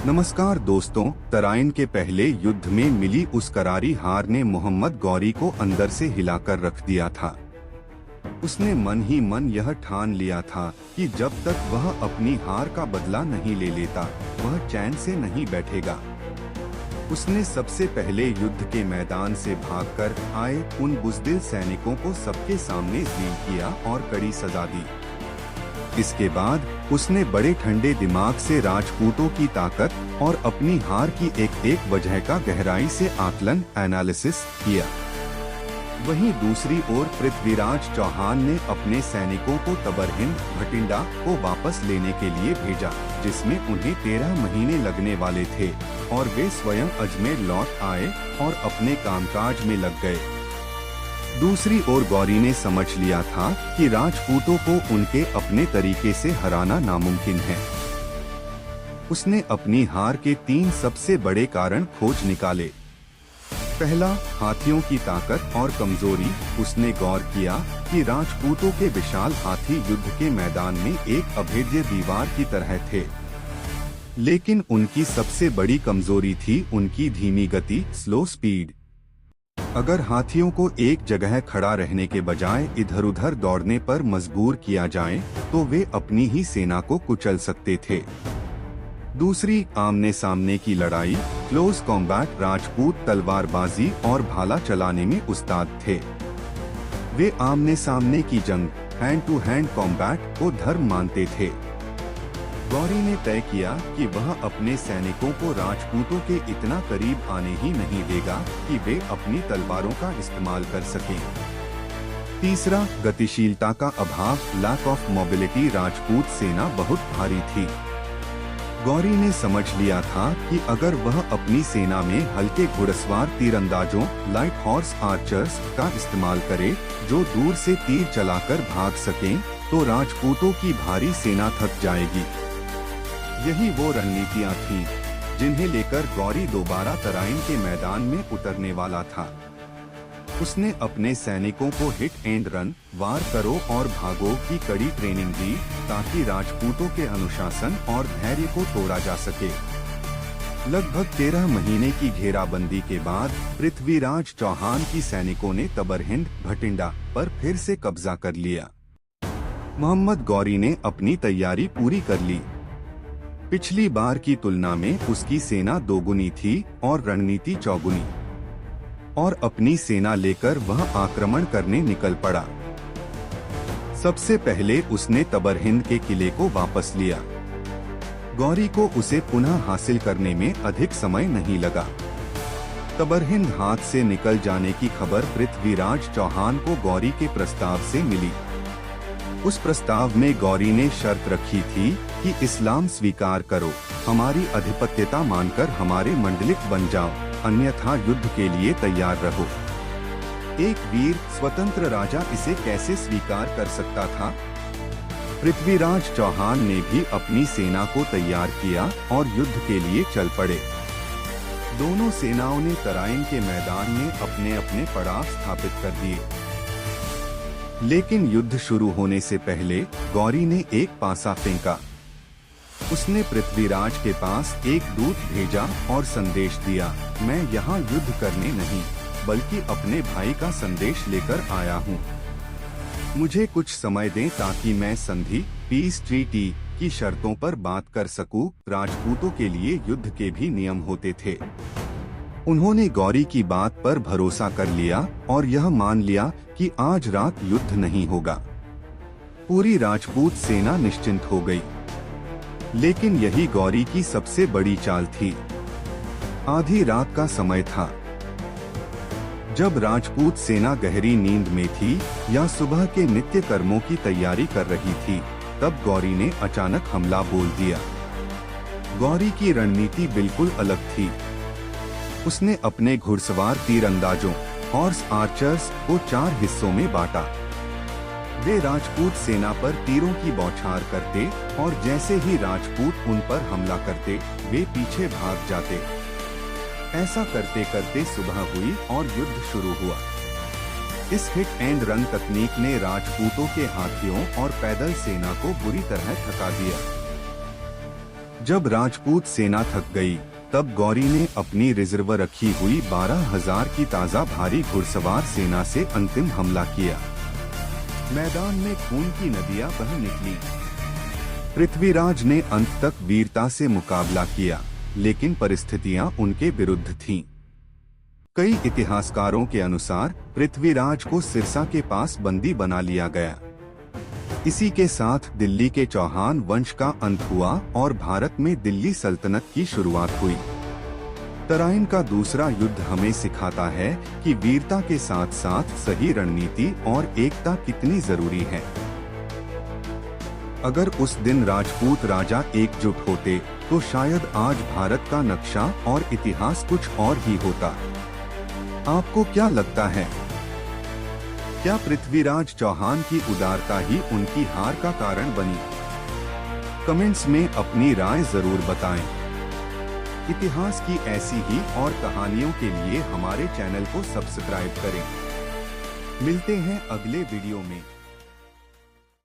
नमस्कार दोस्तों, तराइन के पहले युद्ध में मिली उस करारी हार ने मोहम्मद गौरी को अंदर से हिलाकर रख दिया था। उसने मन ही मन यह ठान लिया था कि जब तक वह अपनी हार का बदला नहीं ले लेता, वह चैन से नहीं बैठेगा। उसने सबसे पहले युद्ध के मैदान से भागकर आए उन बुज़दिल सैनिकों को सबके सामने ज़लील किया और कड़ी सजा दी। इसके बाद उसने बड़े ठंडे दिमाग से राजपूतों की ताकत और अपनी हार की एक एक वजह का गहराई से आकलन एनालिसिस किया। वहीं दूसरी ओर पृथ्वीराज चौहान ने अपने सैनिकों को तबरहिंद भटिंडा को वापस लेने के लिए भेजा, जिसमें उन्हें 13 महीने लगने वाले थे और वे स्वयं अजमेर लौट आए और अपने कामकाज में लग गए। दूसरी ओर गौरी ने समझ लिया था कि राजपूतों को उनके अपने तरीके से हराना नामुमकिन है। उसने अपनी हार के 3 सबसे बड़े कारण खोज निकाले। पहला, हाथियों की ताकत और कमजोरी। उसने गौर किया कि राजपूतों के विशाल हाथी युद्ध के मैदान में एक अभेद्य दीवार की तरह थे, लेकिन उनकी सबसे बड़ी कमजोरी थी उनकी धीमी गति, स्लो स्पीड। अगर हाथियों को एक जगह खड़ा रहने के बजाय इधर-उधर दौड़ने पर मजबूर किया जाए, तो वे अपनी ही सेना को कुचल सकते थे। दूसरी, आमने सामने की लड़ाई, क्लोज कॉम्बैट। राजपूत तलवारबाजी और भाला चलाने में उस्ताद थे। वे आमने सामने की जंग, हैंड टू हैंड कॉम्बैट को धर्म मानते थे। गौरी ने तय किया कि वह अपने सैनिकों को राजपूतों के इतना करीब आने ही नहीं देगा कि वे अपनी तलवारों का इस्तेमाल कर सकें। तीसरा, गतिशीलता का अभाव, लैक ऑफ मोबिलिटी। राजपूत सेना बहुत भारी थी। गौरी ने समझ लिया था कि अगर वह अपनी सेना में हल्के घुड़सवार तीरंदाजों, लाइट हॉर्स आर्चर्स का इस्तेमाल करे, जो दूर से तीर चलाकर भाग सकें, तो राजपूतों की भारी सेना थक जाएगी। यही वो रणनीतियां थीं जिन्हें लेकर गौरी दोबारा तराइन के मैदान में उतरने वाला था। उसने अपने सैनिकों को हिट एंड रन, वार करो और भागो की कड़ी ट्रेनिंग दी, ताकि राजपूतों के अनुशासन और धैर्य को तोड़ा जा सके। लगभग 13 महीने की घेराबंदी के बाद पृथ्वीराज चौहान की सैनिकों ने तबरहिंद भटिंडा पर फिर से कब्जा कर लिया। मोहम्मद गौरी ने अपनी तैयारी पूरी कर ली। पिछली बार की तुलना में उसकी सेना दोगुनी थी और रणनीति चौगुनी, और अपनी सेना लेकर वह आक्रमण करने निकल पड़ा। सबसे पहले उसने तबरहिंद के किले को वापस लिया। गौरी को उसे पुनः हासिल करने में अधिक समय नहीं लगा। तबरहिंद हाथ से निकल जाने की खबर पृथ्वीराज चौहान को गौरी के प्रस्ताव से मिली। उस प्रस्ताव में गौरी ने शर्त रखी थी कि इस्लाम स्वीकार करो, हमारी अधिपत्यता मानकर हमारे मंडलिक बन जाओ, अन्यथा युद्ध के लिए तैयार रहो। एक वीर स्वतंत्र राजा इसे कैसे स्वीकार कर सकता था? पृथ्वीराज चौहान ने भी अपनी सेना को तैयार किया और युद्ध के लिए चल पड़े। दोनों सेनाओं ने तराइन के मैदान में अपने अपने पड़ाव स्थापित कर दिए। लेकिन युद्ध शुरू होने से पहले गौरी ने एक पासा फेंका। उसने पृथ्वीराज के पास एक दूत भेजा और संदेश दिया, मैं यहाँ युद्ध करने नहीं, बल्कि अपने भाई का संदेश लेकर आया हूँ। मुझे कुछ समय दें ताकि मैं संधि, पीस ट्रीटी की शर्तों पर बात कर सकूं। राजपूतों के लिए युद्ध के भी नियम होते थे। उन्होंने गौरी की बात पर भरोसा कर लिया और यह मान लिया कि आज रात युद्ध नहीं होगा। पूरी राजपूत सेना निश्चिंत हो गई। लेकिन यही गौरी की सबसे बड़ी चाल थी। आधी रात का समय था। जब राजपूत सेना गहरी नींद में थी या सुबह के नित्य कर्मों की तैयारी कर रही थी, तब गौरी ने अचानक हमला बोल दिया। गौरी की रणनीति बिल्कुल अलग थी। उसने अपने घुड़सवार तीरंदाजों, हॉर्स आर्चर्स को 4 हिस्सों में बांटा। वे राजपूत सेना पर तीरों की बौछार करते और जैसे ही राजपूत उन पर हमला करते, वे पीछे भाग जाते। ऐसा करते करते सुबह हुई और युद्ध शुरू हुआ। इस हिट एंड रन तकनीक ने राजपूतों के हाथियों और पैदल सेना को बुरी तरह थका दिया। जब राजपूत सेना थक गई, तब गौरी ने अपनी रिजर्व रखी हुई 12,000 की ताजा भारी घुड़सवार सेना से अंतिम हमला किया। मैदान में खून की नदियां बह निकली। पृथ्वीराज ने अंत तक वीरता से मुकाबला किया, लेकिन परिस्थितियां उनके विरुद्ध थीं। कई इतिहासकारों के अनुसार पृथ्वीराज को सिरसा के पास बंदी बना लिया गया। इसी के साथ दिल्ली के चौहान वंश का अंत हुआ और भारत में दिल्ली सल्तनत की शुरुआत हुई। तराइन का दूसरा युद्ध हमें सिखाता है कि वीरता के साथ साथ सही रणनीति और एकता कितनी जरूरी है। अगर उस दिन राजपूत राजा एकजुट होते तो शायद आज भारत का नक्शा और इतिहास कुछ और ही होता। आपको क्या लगता है? क्या पृथ्वीराज चौहान की उदारता ही उनकी हार का कारण बनी? कमेंट्स में अपनी राय जरूर बताएं। इतिहास की ऐसी ही और कहानियों के लिए हमारे चैनल को सब्सक्राइब करें। मिलते हैं अगले वीडियो में।